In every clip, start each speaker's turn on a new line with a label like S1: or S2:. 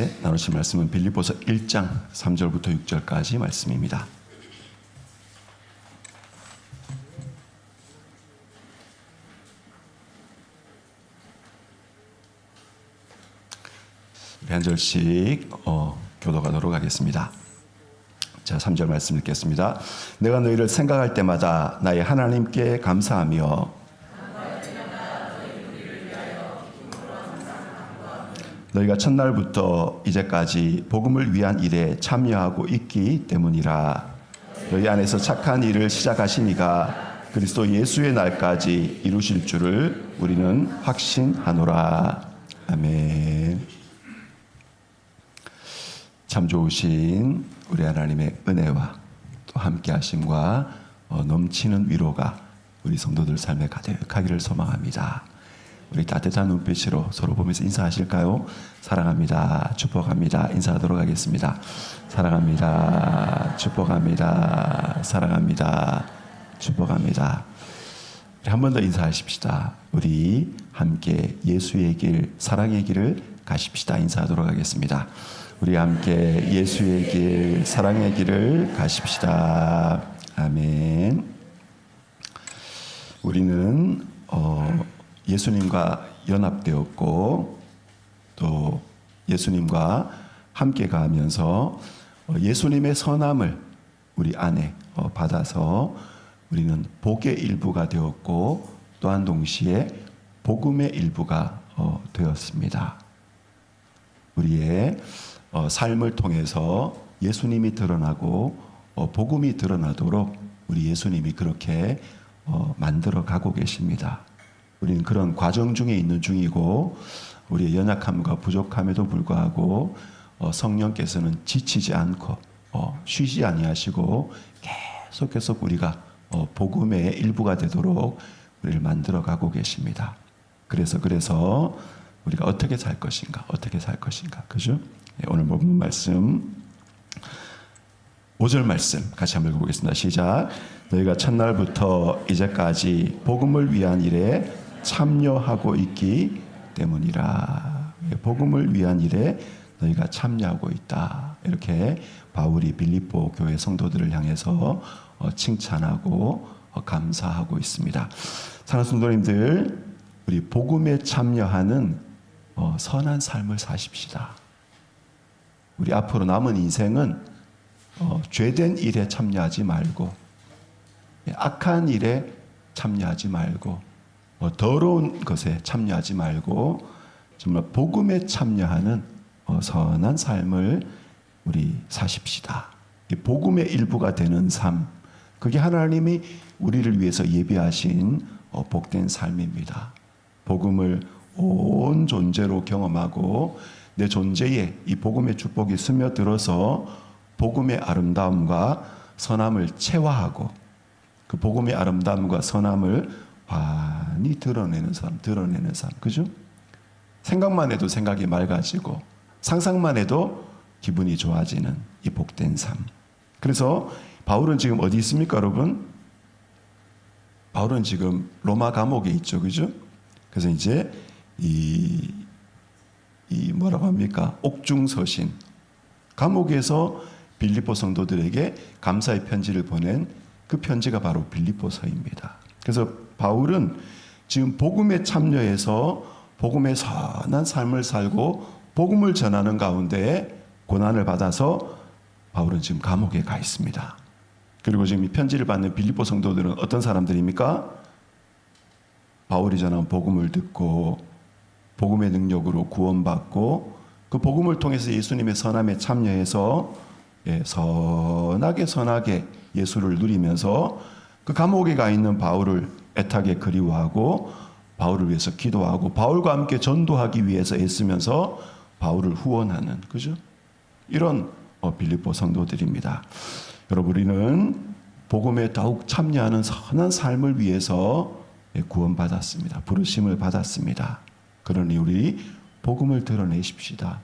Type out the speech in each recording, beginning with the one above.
S1: 함께 나누실 말씀은 빌립보서 1장 3절부터 6절까지 말씀입니다. 한 절씩 교독하도록 하겠습니다. 자, 3절 말씀 읽겠습니다. 내가 너희를 생각할 때마다 나의 하나님께 감사하며 너희가 첫날부터 이제까지 복음을 위한 일에 참여하고 있기 때문이라. 너희 안에서 착한 일을 시작하시니가 그리스도 예수의 날까지 이루실 줄을 우리는 확신하노라. 아멘. 참 좋으신 우리 하나님의 은혜와 또 함께 하심과 넘치는 위로가 우리 성도들 삶에 가득하기를 소망합니다. 우리 따뜻한 눈빛으로 서로 보면서 인사하실까요? 사랑합니다. 축복합니다. 인사하도록 하겠습니다. 사랑합니다. 축복합니다. 사랑합니다. 축복합니다. 한 번 더 인사하십시다. 우리 함께 예수의 길, 사랑의 길을 가십시다. 인사하도록 하겠습니다. 우리 함께 예수의 길, 사랑의 길을 가십시다. 아멘. 우리는 예수님과 연합되었고 또 예수님과 함께 가면서 예수님의 선함을 우리 안에 받아서 우리는 복의 일부가 되었고 또한 동시에 복음의 일부가 되었습니다. 우리의 삶을 통해서 예수님이 드러나고 복음이 드러나도록 우리 예수님이 그렇게 만들어 가고 계십니다. 우리는 그런 과정 중에 있는 중이고 우리의 연약함과 부족함에도 불구하고 성령께서는 지치지 않고 쉬지 아니하시고 계속 우리가 복음의 일부가 되도록 우리를 만들어 가고 계십니다. 그래서 우리가 어떻게 살 것인가 그죠? 오늘 본문 말씀 5절 말씀 같이 한번 읽어보겠습니다. 시작. 너희가 첫날부터 이제까지 복음을 위한 일에 참여하고 있기 때문이라. 복음을 위한 일에 너희가 참여하고 있다. 이렇게 바울이 빌립보 교회 성도들을 향해서 칭찬하고 감사하고 있습니다. 사랑하는 성도님들, 우리 복음에 참여하는 선한 삶을 사십시다. 우리 앞으로 남은 인생은 죄된 일에 참여하지 말고 악한 일에 참여하지 말고 더러운 것에 참여하지 말고 정말 복음에 참여하는 선한 삶을 우리 사십시다. 이 복음의 일부가 되는 삶, 그게 하나님이 우리를 위해서 예비하신 복된 삶입니다. 복음을 온 존재로 경험하고 내 존재에 이 복음의 축복이 스며들어서 복음의 아름다움과 선함을 체화하고 그 복음의 아름다움과 선함을 환히 드러내는 삶, 그죠? 생각만 해도 생각이 맑아지고 상상만 해도 기분이 좋아지는 이 복된 삶. 그래서 바울은 지금 어디 있습니까, 여러분? 바울은 지금 로마 감옥에 있죠, 그죠? 그래서 이제 이 뭐라고 합니까? 옥중서신, 감옥에서 빌립보 성도들에게 감사의 편지를 보낸 그 편지가 바로 빌립보서입니다. 그래서 바울은 지금 복음에 참여해서 복음의 선한 삶을 살고 복음을 전하는 가운데 고난을 받아서 바울은 지금 감옥에 가 있습니다. 그리고 지금 이 편지를 받는 빌립보 성도들은 어떤 사람들입니까? 바울이 전한 복음을 듣고 복음의 능력으로 구원받고 그 복음을 통해서 예수님의 선함에 참여해서 선하게 예수를 누리면서 그 감옥에 가 있는 바울을 애타게 그리워하고 바울을 위해서 기도하고 바울과 함께 전도하기 위해서 애쓰면서 바울을 후원하는, 그죠? 이런 빌립보 성도들입니다. 여러분, 우리는 복음에 더욱 참여하는 선한 삶을 위해서 구원받았습니다. 부르심을 받았습니다. 그러니 우리 복음을 드러내십시다.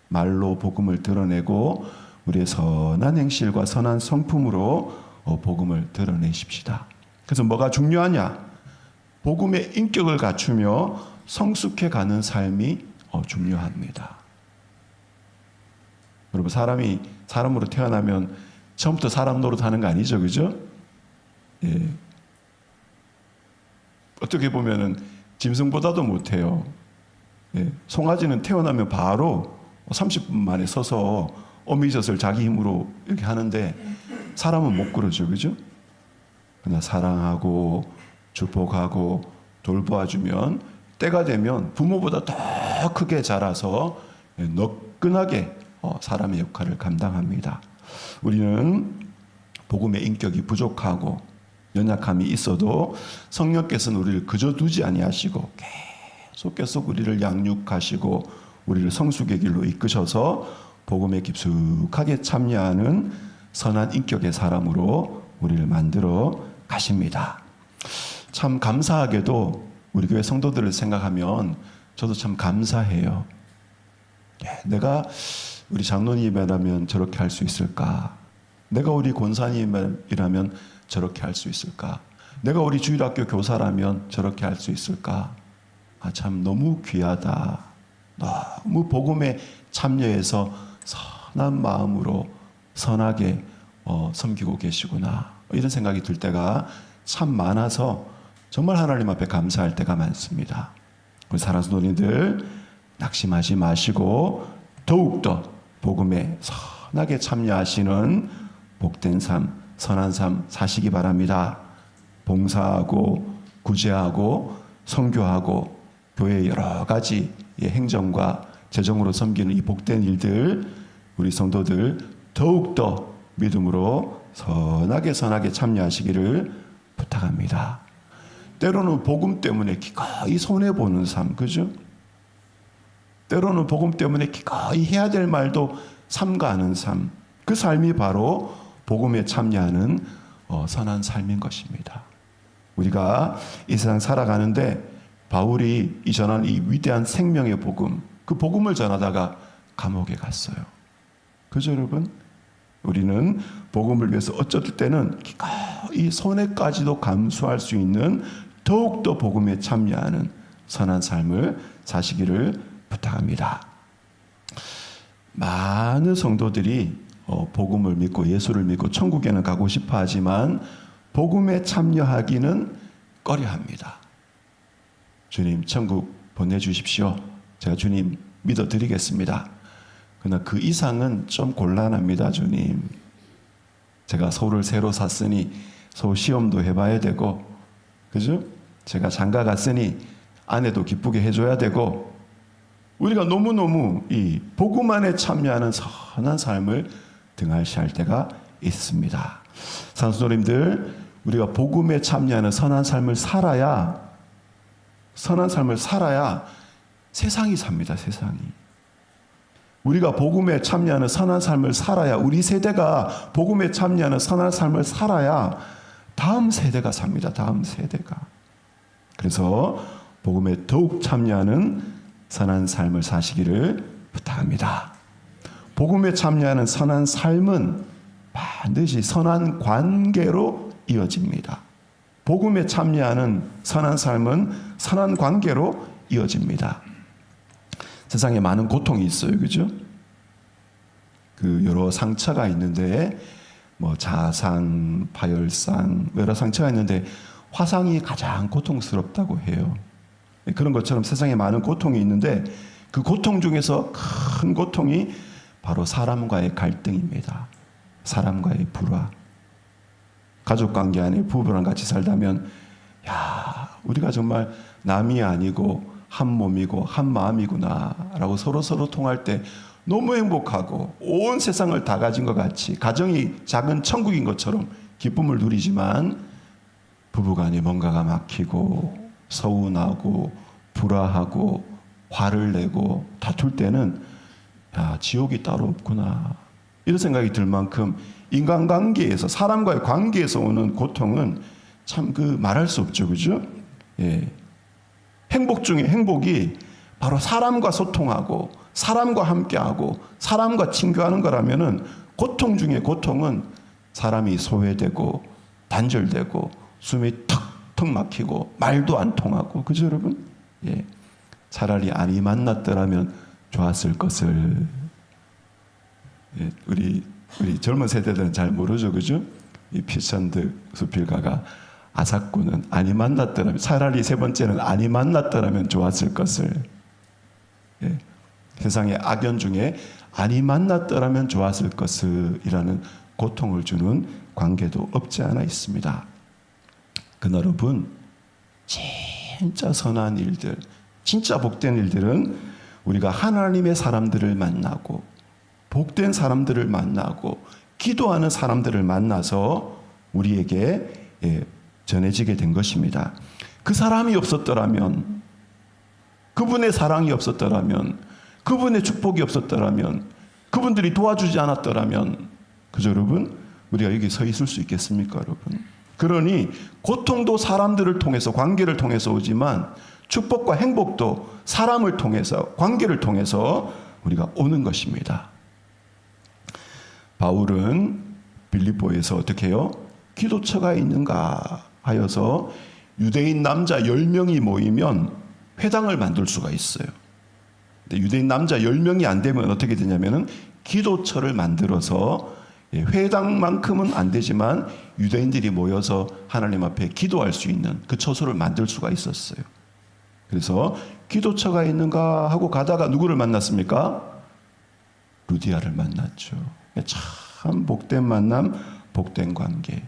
S1: 말로 복음을 드러내고 우리의 선한 행실과 선한 성품으로 복음을 드러내십시다. 그래서 뭐가 중요하냐? 복음의 인격을 갖추며 성숙해 가는 삶이 중요합니다. 여러분, 사람이 사람으로 태어나면 처음부터 사람 노릇하는 거 아니죠, 그죠? 예. 어떻게 보면은 짐승보다도 못해요. 예. 송아지는 태어나면 바로 30분 만에 서서 어미젖을 자기 힘으로 이렇게 하는데 사람은 못 그러죠, 그죠? 그러나 사랑하고 축복하고 돌보아주면 때가 되면 부모보다 더 크게 자라서 너끈하게 사람의 역할을 감당합니다. 우리는 복음의 인격이 부족하고 연약함이 있어도 성령께서는 우리를 그저 두지 아니하시고 계속 우리를 양육하시고 우리를 성숙의 길로 이끄셔서 복음에 깊숙하게 참여하는 선한 인격의 사람으로 우리를 만들어 가십니다. 참 감사하게도 우리 교회 성도들을 생각하면 저도 참 감사해요. 내가 우리 장로님이라면 저렇게 할 수 있을까? 내가 우리 권사님이라면 저렇게 할 수 있을까? 내가 우리 주일학교 교사라면 저렇게 할 수 있을까? 참 너무 귀하다. 너무 복음에 참여해서 선한 마음으로 선하게 섬기고 계시구나. 이런 생각이 들 때가 참 많아서 정말 하나님 앞에 감사할 때가 많습니다. 우리 사랑하는 성도님들 낙심하지 마시고 더욱더 복음에 선하게 참여하시는 복된 삶, 선한 삶 사시기 바랍니다. 봉사하고 구제하고 선교하고 교회의 여러 가지 행정과 재정으로 섬기는 이 복된 일들 우리 성도들 더욱더 믿음으로 선하게 참여하시기를 부탁합니다. 때로는 복음 때문에 기꺼이 손해보는 삶, 그죠? 때로는 복음 때문에 기꺼이 해야 될 말도 삼가하는 삶, 그 삶이 바로 복음에 참여하는 선한 삶인 것입니다. 우리가 이 세상 살아가는데 바울이 전한 이 위대한 생명의 복음, 그 복음을 전하다가 감옥에 갔어요. 그죠, 여러분? 우리는 복음을 위해서 어쩔 때는 기꺼이 손해까지도 감수할 수 있는 더욱더 복음에 참여하는 선한 삶을 사시기를 부탁합니다. 많은 성도들이 복음을 믿고 예수를 믿고 천국에는 가고 싶어 하지만 복음에 참여하기는 꺼려합니다. 주님 천국 보내주십시오. 제가 주님 믿어드리겠습니다. 그러나 그 이상은 좀 곤란합니다. 주님. 제가 소를 새로 샀으니 소 시험도 해봐야 되고, 그죠? 제가 장가 갔으니 아내도 기쁘게 해줘야 되고, 우리가 너무너무 이 복음 안에 참여하는 선한 삶을 등한시할 때가 있습니다. 산수도님들, 우리가 복음에 참여하는 선한 삶을 살아야 세상이 삽니다. 세상이. 우리가 복음에 참여하는 선한 삶을 살아야, 우리 세대가 복음에 참여하는 선한 삶을 살아야 다음 세대가 삽니다. 다음 세대가. 그래서 복음에 더욱 참여하는 선한 삶을 사시기를 부탁합니다. 복음에 참여하는 선한 삶은 반드시 선한 관계로 이어집니다. 복음에 참여하는 선한 삶은 선한 관계로 이어집니다. 세상에 많은 고통이 있어요. 그죠? 그 여러 상처가 있는데 자상, 파열상 여러 상처가 있는데 화상이 가장 고통스럽다고 해요. 그런 것처럼 세상에 많은 고통이 있는데 그 고통 중에서 큰 고통이 바로 사람과의 갈등입니다. 사람과의 불화. 가족관계 안에 부부랑 같이 살다면 우리가 정말 남이 아니고 한 몸이고 한 마음이구나 라고 서로 통할 때 너무 행복하고 온 세상을 다 가진 것 같이 가정이 작은 천국인 것처럼 기쁨을 누리지만 부부간에 뭔가가 막히고 서운하고 불화하고 화를 내고 다툴 때는 지옥이 따로 없구나 이런 생각이 들 만큼 인간관계에서 사람과의 관계에서 오는 고통은 참 말할 수 없죠. 그죠? 예. 행복 중에 행복이 바로 사람과 소통하고 사람과 함께하고 사람과 친교하는 거라면은 고통 중에 고통은 사람이 소외되고 단절되고 숨이 턱턱 막히고 말도 안 통하고 그죠 여러분? 예. 차라리 아니 만났더라면 좋았을 것을 예, 우리 젊은 세대들은 잘 모르죠, 그죠? 이 피찬드 수필가가 아사코는 아니 만났더라면, 차라리 세 번째는 아니 만났더라면 좋았을 것을, 예, 세상의 악연 중에 아니 만났더라면 좋았을 것을이라는 고통을 주는 관계도 없지 않아 있습니다. 그러나 여러분, 진짜 선한 일들, 진짜 복된 일들은 우리가 하나님의 사람들을 만나고 복된 사람들을 만나고 기도하는 사람들을 만나서 우리에게 전해지게 된 것입니다. 그 사람이 없었더라면, 그분의 사랑이 없었더라면, 그분의 축복이 없었더라면, 그분들이 도와주지 않았더라면, 그죠 여러분? 우리가 여기 서 있을 수 있겠습니까 여러분? 그러니 고통도 사람들을 통해서, 관계를 통해서 오지만 축복과 행복도 사람을 통해서, 관계를 통해서 우리가 오는 것입니다. 바울은 빌립보에서 어떻게 해요? 기도처가 있는가 하여서 유대인 남자 10명이 모이면 회당을 만들 수가 있어요. 근데 유대인 남자 10명이 안 되면 어떻게 되냐면은 기도처를 만들어서, 회당만큼은 안 되지만 유대인들이 모여서 하나님 앞에 기도할 수 있는 그 처소를 만들 수가 있었어요. 그래서 기도처가 있는가 하고 가다가 누구를 만났습니까? 루디아를 만났죠. 참 복된 만남, 복된 관계.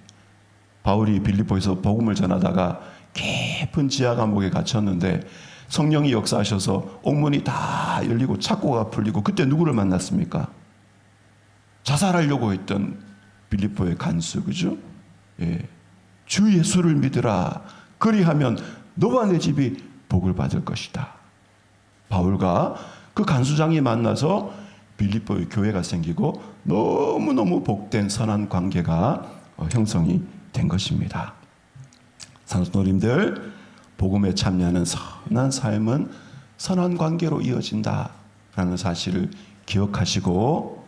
S1: 바울이 빌립보에서 복음을 전하다가 깊은 지하 감옥에 갇혔는데 성령이 역사하셔서 옥문이 다 열리고 창고가 풀리고, 그때 누구를 만났습니까? 자살하려고 했던 빌립보의 간수, 그죠? 예. 주 예수를 믿으라. 그리하면 너와 내 집이 복을 받을 것이다. 바울과 그 간수장이 만나서 빌립보의 교회가 생기고 너무너무 복된 선한 관계가 형성이 된 것입니다. 성도님들, 복음에 참여하는 선한 삶은 선한 관계로 이어진다라는 사실을 기억하시고,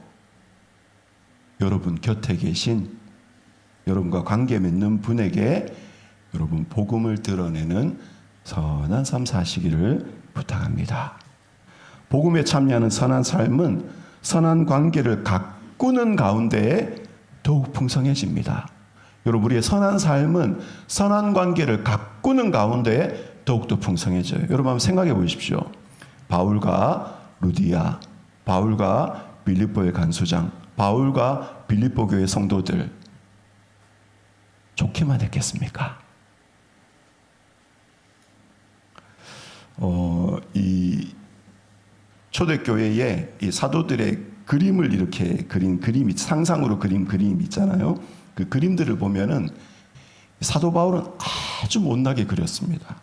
S1: 여러분 곁에 계신, 여러분과 관계 맺는 분에게 여러분 복음을 드러내는 선한 삶 사시기를 부탁합니다. 복음에 참여하는 선한 삶은 선한 관계를 가꾸는 가운데에 더욱 풍성해집니다. 여러분, 우리의 선한 삶은 선한 관계를 가꾸는 가운데에 더욱더 풍성해져요. 여러분 한번 생각해 보십시오. 바울과 루디아, 바울과 빌립보의 간수장, 바울과 빌립보 교회 성도들 좋기만 했겠습니까? 이 초대교회에 이 사도들의 그림을 이렇게 그린 그림이, 상상으로 그린 그림 있잖아요. 그 그림들을 보면은 사도 바울은 아주 못나게 그렸습니다.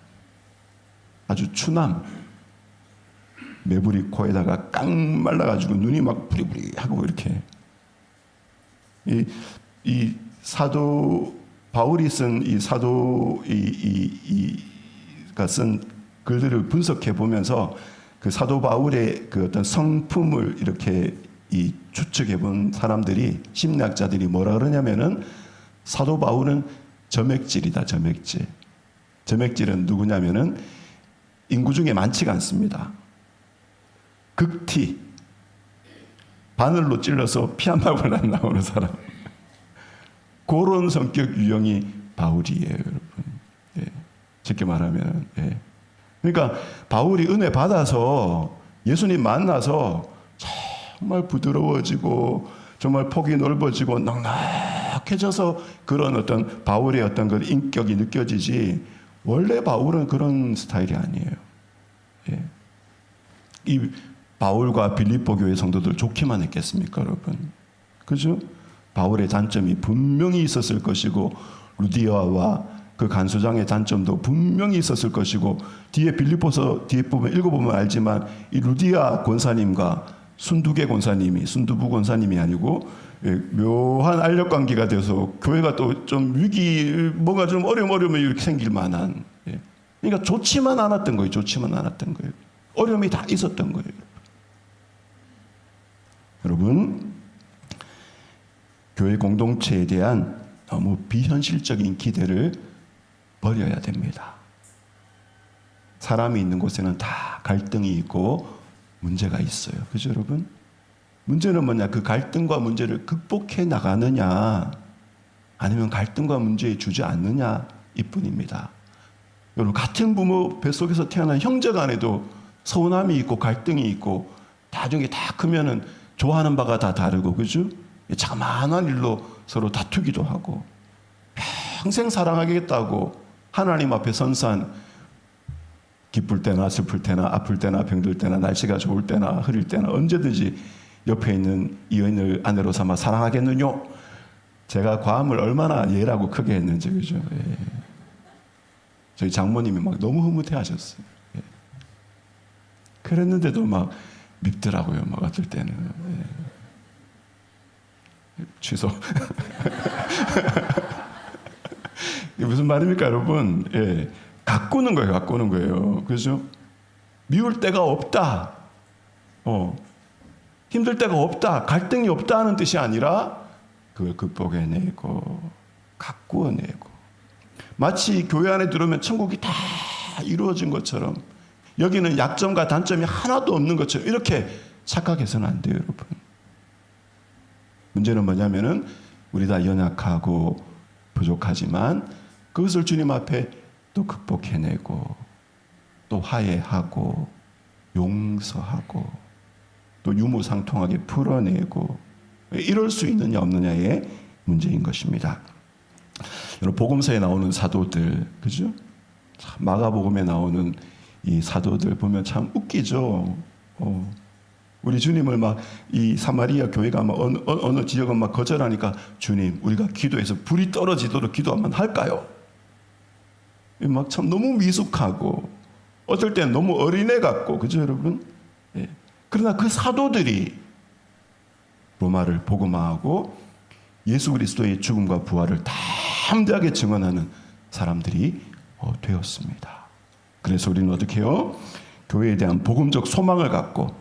S1: 아주 추남, 매부리 코에다가 깡 말라가지고 눈이 막 부리부리하고 이렇게. 이 사도 바울이 쓴 이 사도가 쓴 글들을 분석해 보면서 그 사도 바울의 그 어떤 성품을 이렇게 이 추측해 본 사람들이, 심리학자들이 뭐라 그러냐면은 사도 바울은 점액질이다, 점액질. 점액질은 누구냐면은 인구 중에 많지가 않습니다. 극티, 바늘로 찔러서 피 한 방울 안 나오는 사람. 그런 성격 유형이 바울이에요, 여러분. 예. 쉽게 말하면. 예. 그러니까 바울이 은혜 받아서 예수님 만나서 정말 부드러워지고 정말 폭이 넓어지고 넉넉해져서 그런 어떤 바울의 어떤 그 인격이 느껴지지, 원래 바울은 그런 스타일이 아니에요. 예. 이 바울과 빌립보 교회 성도들 좋기만 했겠습니까, 여러분? 그죠? 바울의 단점이 분명히 있었을 것이고, 루디아와 그 간수장의 단점도 분명히 있었을 것이고, 뒤에 빌립보서 뒤에 보면 읽어보면 알지만 이 루디아 권사님과 순두계 권사님이, 순두부 권사님이 아니고 묘한 알력 관계가 돼서 교회가 또 좀 위기, 뭔가 좀 어려움이 이렇게 생길 만한. 그러니까 좋지만 않았던 거예요. 좋지만 않았던 거예요. 어려움이 다 있었던 거예요. 여러분, 교회 공동체에 대한 너무 비현실적인 기대를 버려야 됩니다. 사람이 있는 곳에는 다 갈등이 있고 문제가 있어요. 그죠, 여러분? 문제는 뭐냐? 그 갈등과 문제를 극복해 나가느냐, 아니면 갈등과 문제에 주저앉느냐 이뿐입니다. 여러분, 같은 부모 뱃속에서 태어난 형제 간에도 서운함이 있고 갈등이 있고 나중에 다 크면은 좋아하는 바가 다 다르고, 그죠? 자그마한 일로 서로 다투기도 하고, 평생 사랑하겠다고 하나님 앞에 선산, 기쁠 때나 슬플 때나 아플 때나 병들 때나 날씨가 좋을 때나 흐릴 때나 언제든지 옆에 있는 이인을 아내로 삼아 사랑하겠느뇨? 제가 과음을 얼마나 예라고 크게 했는지, 그죠? 예. 저희 장모님이 막 너무 흐뭇해 하셨어요. 예. 그랬는데도 막 밉더라고요, 막 어떨 때는. 예. 취소. 이게 무슨 말입니까, 여러분? 예. 가꾸는 거예요, 가꾸는 거예요. 그죠? 미울 데가 없다. 힘들 데가 없다. 갈등이 없다 하는 뜻이 아니라 그걸 극복해내고, 가꾸어내고. 마치 교회 안에 들어오면 천국이 다 이루어진 것처럼, 여기는 약점과 단점이 하나도 없는 것처럼 이렇게 착각해서는 안 돼요, 여러분. 문제는 뭐냐면은 우리 다 연약하고 부족하지만 그것을 주님 앞에 또 극복해내고, 또 화해하고 용서하고 또 유무상통하게 풀어내고, 이럴 수 있느냐 없느냐의 문제인 것입니다. 여러분, 복음서에 나오는 사도들, 그죠? 마가복음에 나오는 이 사도들 보면 참 웃기죠. 우리 주님을 막 이 사마리아 교회가 막 어느 지역은 막 거절하니까, 주님, 우리가 기도해서 불이 떨어지도록 기도 한번 할까요? 막 참 너무 미숙하고, 어떨 때는 너무 어린애 같고, 그죠, 여러분? 예. 그러나 그 사도들이 로마를 복음화하고 예수 그리스도의 죽음과 부활을 담대하게 증언하는 사람들이 되었습니다. 그래서 우리는 어떻게 해요? 교회에 대한 복음적 소망을 갖고,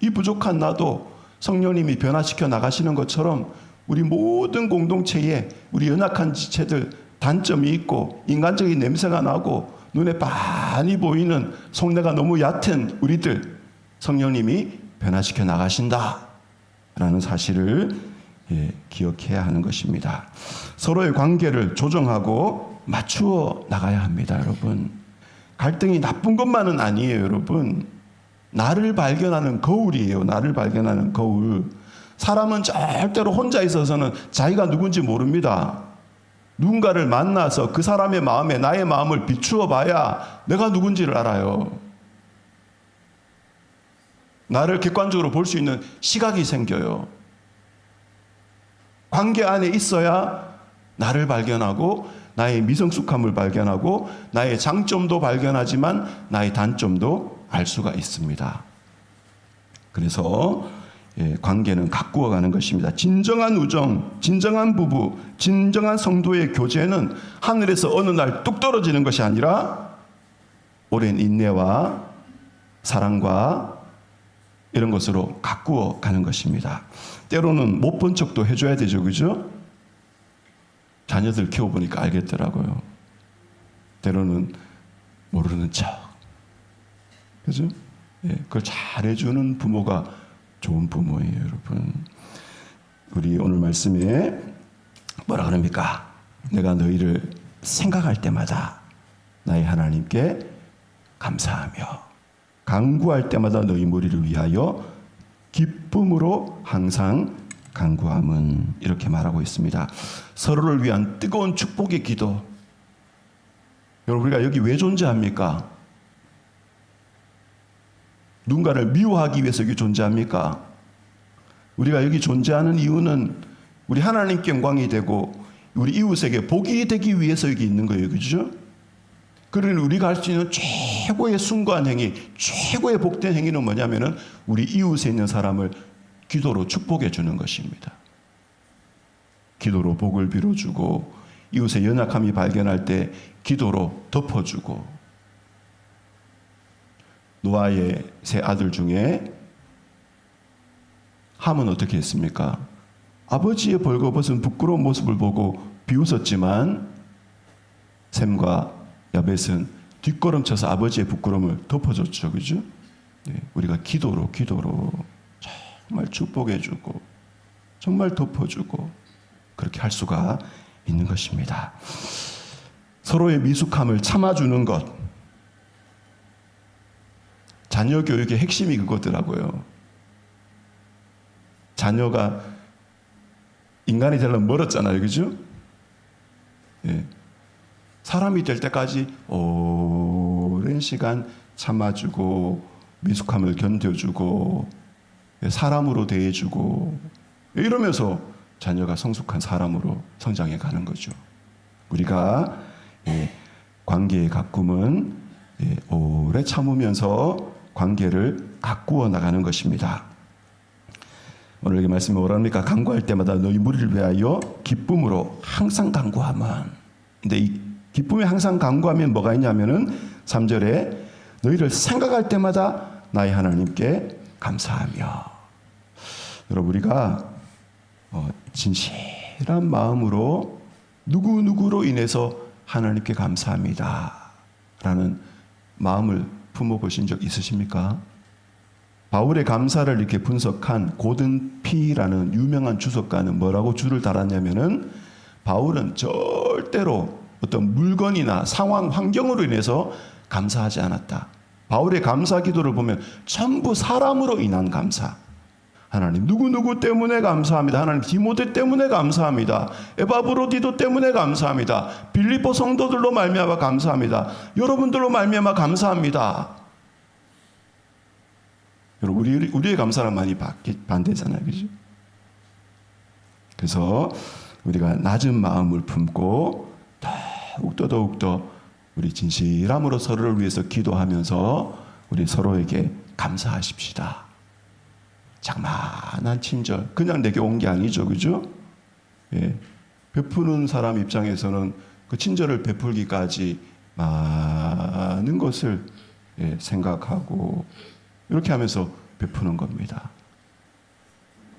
S1: 이 부족한 나도 성령님이 변화시켜 나가시는 것처럼 우리 모든 공동체에 우리 연약한 지체들 단점이 있고 인간적인 냄새가 나고 눈에 빤히 보이는 속내가 너무 얕은 우리들, 성령님이 변화시켜 나가신다라는 사실을 기억해야 하는 것입니다. 서로의 관계를 조정하고 맞추어 나가야 합니다, 여러분. 갈등이 나쁜 것만은 아니에요, 여러분. 나를 발견하는 거울이에요. 나를 발견하는 거울. 사람은 절대로 혼자 있어서는 자기가 누군지 모릅니다. 누군가를 만나서 그 사람의 마음에 나의 마음을 비추어 봐야 내가 누군지를 알아요. 나를 객관적으로 볼 수 있는 시각이 생겨요. 관계 안에 있어야 나를 발견하고 나의 미성숙함을 발견하고 나의 장점도 발견하지만 나의 단점도 알 수가 있습니다. 그래서 관계는 가꾸어가는 것입니다. 진정한 우정, 진정한 부부, 진정한 성도의 교제는 하늘에서 어느 날 뚝 떨어지는 것이 아니라 오랜 인내와 사랑과 이런 것으로 가꾸어 가는 것입니다. 때로는 못 본 척도 해줘야 되죠, 그죠? 자녀들 키워보니까 알겠더라고요. 때로는 모르는 척, 그죠? 그걸 잘해주는 부모가 좋은 부모예요, 여러분. 우리 오늘 말씀에 뭐라 그럽니까? 내가 너희를 생각할 때마다 나의 하나님께 감사하며 간구할 때마다 너희 무리를 위하여 기쁨으로 항상 간구함은, 이렇게 말하고 있습니다. 서로를 위한 뜨거운 축복의 기도. 여러분, 우리가 여기 왜 존재합니까? 누군가를 미워하기 위해서 여기 존재합니까? 우리가 여기 존재하는 이유는 우리 하나님께 영광이 되고 우리 이웃에게 복이 되기 위해서 여기 있는 거예요, 그죠? 그러니 우리가 할 수 있는 최고의 숭고한 행위, 최고의 복된 행위는 뭐냐면은 우리 이웃에 있는 사람을 기도로 축복해 주는 것입니다. 기도로 복을 빌어주고, 이웃의 연약함이 발견할 때 기도로 덮어주고. 노아의 세 아들 중에 함은 어떻게 했습니까? 아버지의 벌거벗은 부끄러운 모습을 보고 비웃었지만 셈과 야벳은 뒷걸음쳐서 아버지의 부끄러움을 덮어줬죠, 그죠? 네, 우리가 기도로 정말 축복해주고 정말 덮어주고 그렇게 할 수가 있는 것입니다. 서로의 미숙함을 참아주는 것, 자녀 교육의 핵심이 그거더라고요. 자녀가 인간이 되려면 멀었잖아요, 그죠? 예. 사람이 될 때까지 오랜 시간 참아주고 미숙함을 견뎌주고 사람으로 대해주고 이러면서 자녀가 성숙한 사람으로 성장해 가는 거죠. 우리가 관계의 가꿈은 오래 참으면서 관계를 가꾸어 나가는 것입니다. 오늘 이 말씀이 뭐랍니까? 간구할 때마다 너희 무리를 위하여 기쁨으로 항상 간구하면. 근데 이 기쁨에 항상 간구하면 뭐가 있냐면은 3절에 너희를 생각할 때마다 나의 하나님께 감사하며. 여러분 우리가 진실한 마음으로 누구누구로 인해서 하나님께 감사합니다 라는 마음을 품어보신 적 있으십니까? 바울의 감사를 이렇게 분석한 고든 피라는 유명한 주석가는 뭐라고 줄을 달았냐면은 바울은 절대로 어떤 물건이나 상황, 환경으로 인해서 감사하지 않았다. 바울의 감사 기도를 보면 전부 사람으로 인한 감사. 하나님 누구누구 때문에 감사합니다. 하나님 디모데 때문에 감사합니다. 에바브로디도 때문에 감사합니다. 빌립보 성도들로 말미암아 감사합니다. 여러분들로 말미암아 감사합니다. 여러분 우리의 감사는 많이 반대잖아요, 그죠? 그래서 우리가 낮은 마음을 품고 더욱더 우리 진실함으로 서로를 위해서 기도하면서 우리 서로에게 감사하십시다. 장만한 친절, 그냥 내게 온 게 아니죠, 그죠? 예. 베푸는 사람 입장에서는 그 친절을 베풀기까지 많은 것을 생각하고 이렇게 하면서 베푸는 겁니다.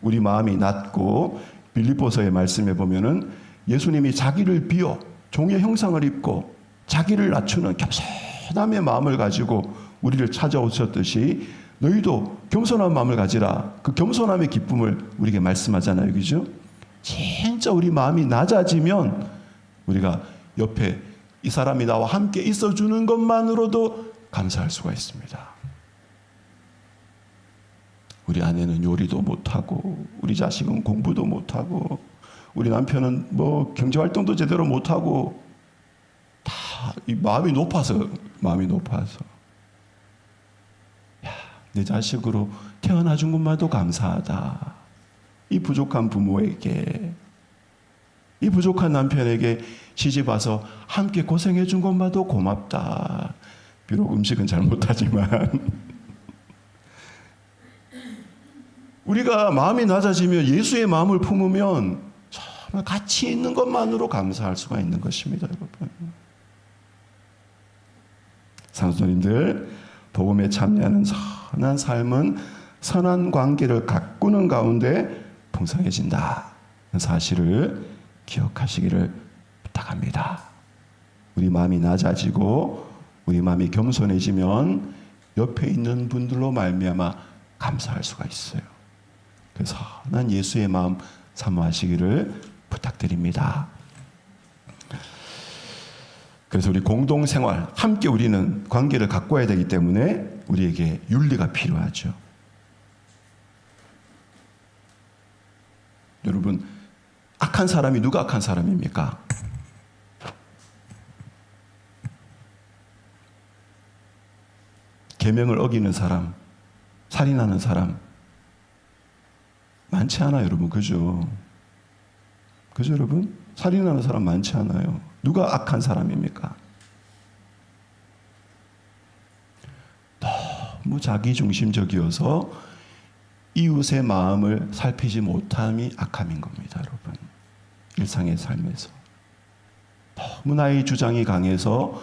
S1: 우리 마음이 낮고 빌립보서의 말씀에 보면은 예수님이 자기를 비워 종의 형상을 입고 자기를 낮추는 겸손함의 마음을 가지고 우리를 찾아오셨듯이 너희도 겸손한 마음을 가지라. 그 겸손함의 기쁨을 우리에게 말씀하잖아요, 그죠? 진짜 우리 마음이 낮아지면 우리가 옆에 이 사람이 나와 함께 있어주는 것만으로도 감사할 수가 있습니다. 우리 아내는 요리도 못하고 우리 자식은 공부도 못하고 우리 남편은 뭐 경제활동도 제대로 못하고 다 이 마음이 높아서 야, 내 자식으로 태어나준 것만도 감사하다. 이 부족한 부모에게, 이 부족한 남편에게 시집 와서 함께 고생해 준 것만도 고맙다. 비록 음식은 잘 못하지만 우리가 마음이 낮아지면 예수의 마음을 품으면 정말 가치 있는 것만으로 감사할 수가 있는 것입니다, 여러분. 성도님들, 복음에 참여하는 선한 삶은 선한 관계를 가꾸는 가운데 풍성해진다. 사실을 기억하시기를 부탁합니다. 우리 마음이 낮아지고 우리 마음이 겸손해지면 옆에 있는 분들로 말미암아 감사할 수가 있어요. 그래서 선한 예수의 마음 사모하시기를 부탁드립니다. 그래서 우리 공동생활, 함께 우리는 관계를 가꿔야 되기 때문에 우리에게 윤리가 필요하죠. 여러분, 악한 사람이 누가 악한 사람입니까? 계명을 어기는 사람, 살인하는 사람 많지 않아요, 여러분. 그죠? 그죠, 여러분? 살인하는 사람 많지 않아요. 누가 악한 사람입니까? 너무 자기중심적이어서 이웃의 마음을 살피지 못함이 악함인 겁니다, 여러분. 일상의 삶에서. 너무 나의 주장이 강해서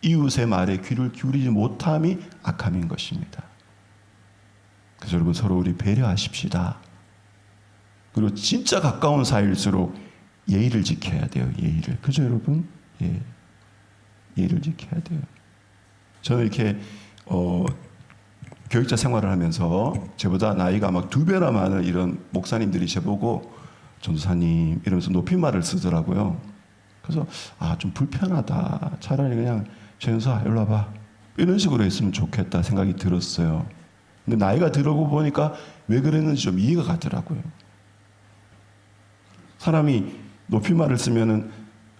S1: 이웃의 말에 귀를 기울이지 못함이 악함인 것입니다. 그래서 여러분 서로 우리 배려하십시다. 그리고 진짜 가까운 사이일수록 예의를 지켜야 돼요. 예의를. 그죠, 여러분? 예. 예의를 지켜야 돼요. 저는 이렇게 교육자 생활을 하면서 저보다 나이가 막 2배나 많은 이런 목사님들이 저보고 전도사님 이러면서 높임말을 쓰더라고요. 그래서 좀 불편하다. 차라리 그냥 전도사 일로 와봐. 이런 식으로 했으면 좋겠다 생각이 들었어요. 근데 나이가 들어고 보니까 왜 그랬는지 좀 이해가 가더라고요. 사람이 높임말을 쓰면은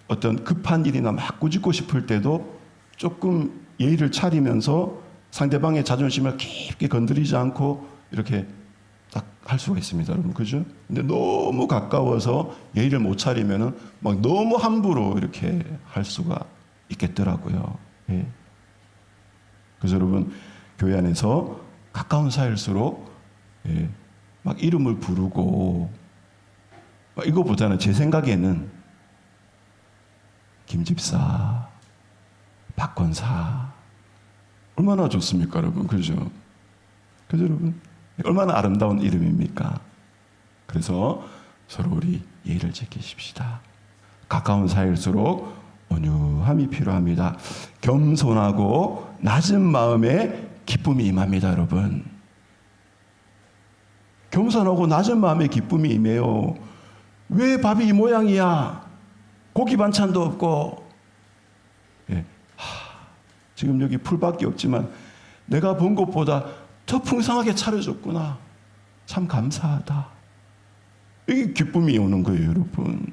S1: 어떤 급한 일이나 막 꾸짖고 싶을 때도 조금 예의를 차리면서 상대방의 자존심을 깊게 건드리지 않고 이렇게 딱 할 수가 있습니다, 여러분. 그죠? 근데 너무 가까워서 예의를 못 차리면은 막 너무 함부로 이렇게 할 수가 있겠더라고요. 예. 그래서 여러분, 교회 안에서 가까운 사이일수록 막 이름을 부르고 이거보다는 제 생각에는 김집사, 박권사 얼마나 좋습니까, 여러분? 그죠? 그죠, 여러분? 얼마나 아름다운 이름입니까? 그래서 서로 우리 예의를 지키십시다. 가까운 사이일수록 온유함이 필요합니다. 겸손하고 낮은 마음에 기쁨이 임합니다, 여러분. 겸손하고 낮은 마음에 기쁨이 임해요. 왜 밥이 이 모양이야? 고기 반찬도 없고. 지금 여기 풀밖에 없지만 내가 본 것보다 더 풍성하게 차려줬구나. 참 감사하다. 이게 기쁨이 오는 거예요, 여러분.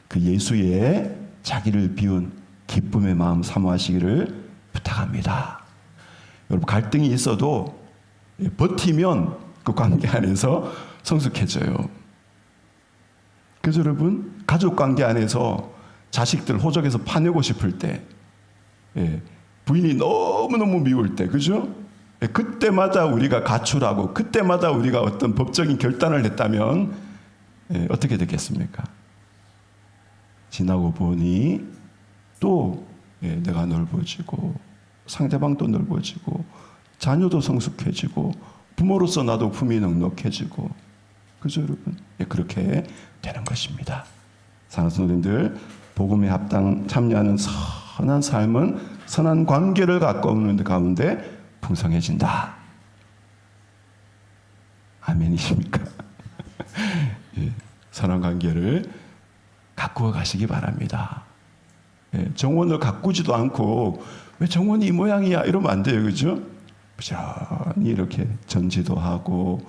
S1: 그 예수의 자기를 비운 기쁨의 마음 사모하시기를 부탁합니다. 여러분, 갈등이 있어도 버티면 그 관계 안에서 성숙해져요. 그래서 여러분, 가족 관계 안에서 자식들 호적에서 파내고 싶을 때, 부인이 너무너무 미울 때, 그죠? 그때마다 우리가 가출하고 그때마다 우리가 어떤 법적인 결단을 했다면 어떻게 됐겠습니까? 지나고 보니 또 내가 넓어지고 상대방도 넓어지고 자녀도 성숙해지고 부모로서 나도 품이 넉넉해지고, 그죠, 여러분? 그렇게 되는 것입니다. 사랑하는 성도님들, 복음에 참여하는 선한 삶은 선한 관계를 가까우는 가운데 풍성해진다. 아멘이십니까? 선한 관계를 가꾸어 가시기 바랍니다. 정원을 가꾸지도 않고 왜 정원이 이 모양이야 이러면 안 돼요, 그죠? 부지런히 이렇게 전지도 하고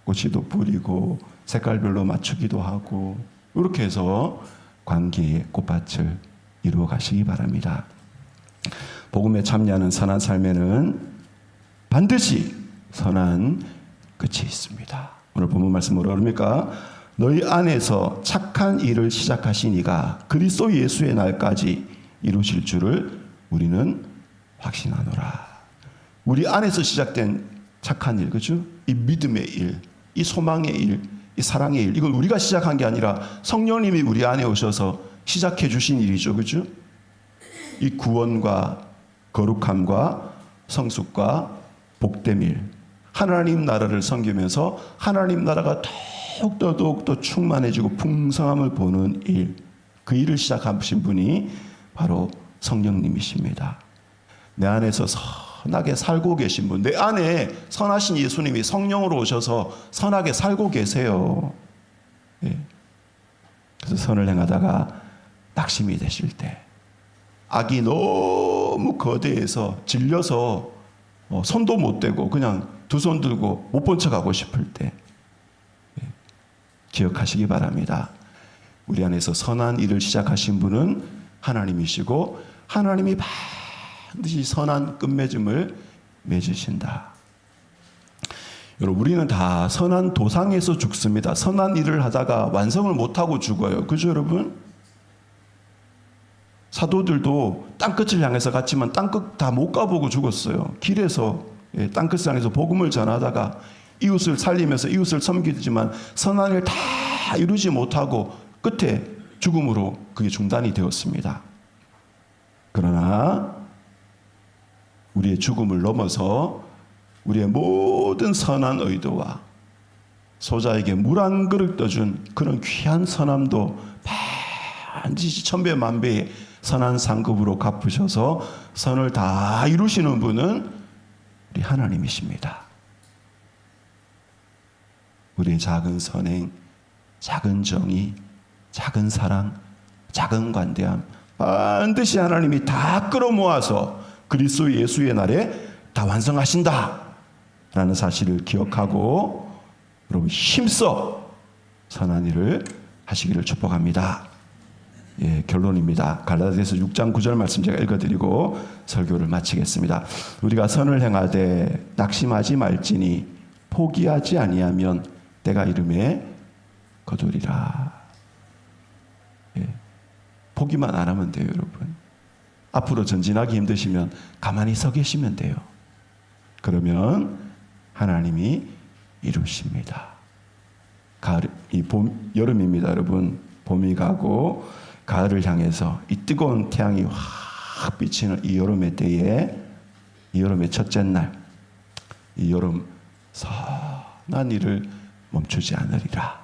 S1: 꽃이도 뿌리고 색깔별로 맞추기도 하고 이렇게 해서 관계의 꽃밭을 이루어 가시기 바랍니다. 복음에 참여하는 선한 삶에는 반드시 선한 끝이 있습니다. 오늘 본문 말씀 뭐라 그럽니까? 너희 안에서 착한 일을 시작하신 이가 그리스도 예수의 날까지 이루실 줄을 우리는 확신하노라. 우리 안에서 시작된 착한 일, 그죠? 이 믿음의 일, 이 소망의 일, 이 사랑의 일, 이걸 우리가 시작한 게 아니라 성령님이 우리 안에 오셔서 시작해 주신 일이죠, 그죠? 이 구원과 거룩함과 성숙과 복됨 일, 하나님 나라를 섬기면서 하나님 나라가 더욱더 충만해지고 풍성함을 보는 일, 그 일을 시작하신 분이 바로 성령님이십니다. 내 안에서 선하게 살고 계신 분, 내 안에 선하신 예수님이 성령으로 오셔서 선하게 살고 계세요. 그래서 선을 행하다가 낙심이 되실 때, 악이 너무 거대해서 질려서 손도 못 대고 그냥 두 손 들고 못 본 척하고 싶을 때 기억하시기 바랍니다. 우리 안에서 선한 일을 시작하신 분은 하나님이시고 하나님이 반드시 선한 끝맺음을 맺으신다. 여러분, 우리는 다 선한 도상에서 죽습니다. 선한 일을 하다가 완성을 못하고 죽어요. 그죠, 여러분? 사도들도 땅끝을 향해서 갔지만 땅끝 다 못 가보고 죽었어요. 길에서 땅끝을 향해서 복음을 전하다가 이웃을 살리면서 이웃을 섬기지만 선한 일 다 이루지 못하고 끝에 죽음으로 그게 중단이 되었습니다. 그러나 우리의 죽음을 넘어서 우리의 모든 선한 의도와 소자에게 물 한 그릇 떠준 그런 귀한 선함도 반드시 천배 만배의 선한 상급으로 갚으셔서 선을 다 이루시는 분은 우리 하나님이십니다. 우리의 작은 선행, 작은 정의, 작은 사랑, 작은 관대함 반드시 하나님이 다 끌어모아서 그리스도 예수의 날에 다 완성하신다 라는 사실을 기억하고 여러분 힘써 선한 일을 하시기를 축복합니다. 예, 결론입니다. 갈라디아서 6장 9절 말씀 제가 읽어드리고 설교를 마치겠습니다. 우리가 선을 행하되 낙심하지 말지니 포기하지 아니하면 때가 이름에 거두리라. 예, 포기만 안 하면 돼요, 여러분. 앞으로 전진하기 힘드시면 가만히 서 계시면 돼요. 그러면 하나님이 이루십니다. 여름입니다, 여러분. 봄이 가고 가을을 향해서 이 뜨거운 태양이 확 비치는 이 여름의 때에, 이 여름의 첫째 날, 이 여름 선한 일을 멈추지 않으리라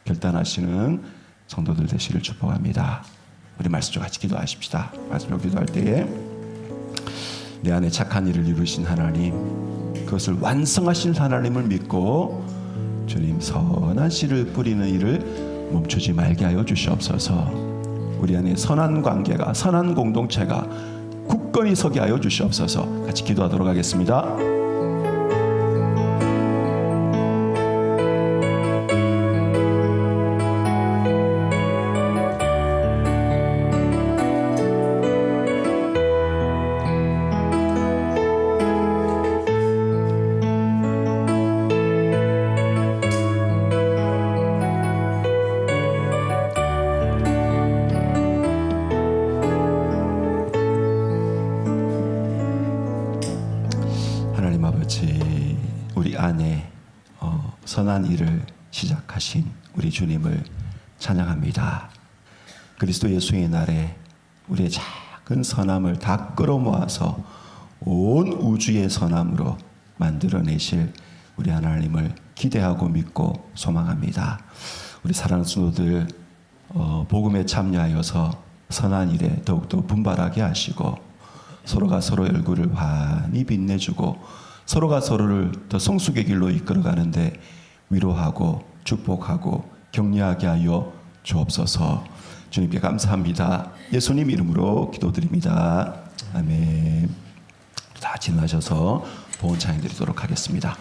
S1: 결단하시는 성도들 되시기를 축복합니다. 우리 말씀 좀 같이 기도하십시다. 마지막 기도할 때에 내 안에 착한 일을 이루신 하나님, 그것을 완성하신 하나님을 믿고 주님 선한 씨를 뿌리는 일을 멈추지 말게 하여 주시옵소서. 우리 안에 선한 관계가, 선한 공동체가 굳건히 서게 하여 주시옵소서. 같이 기도하도록 하겠습니다. 하나님 아버지, 우리 안에 선한 일을 시작하신 우리 주님을 찬양합니다. 그리스도 예수의 날에 우리의 작은 선함을 다 끌어모아서 온 우주의 선함으로 만들어내실 우리 하나님을 기대하고 믿고 소망합니다. 우리 사랑하는 성도들 복음에 참여하여서 선한 일에 더욱더 분발하게 하시고 서로가 서로의 얼굴을 환히 빛내주고 서로가 서로를 더 성숙의 길로 이끌어가는데 위로하고 축복하고 격려하게 하여 주옵소서. 주님께 감사합니다. 예수님 이름으로 기도드립니다. 아멘. 다 진행하셔서 보온 찬양 드리도록 하겠습니다.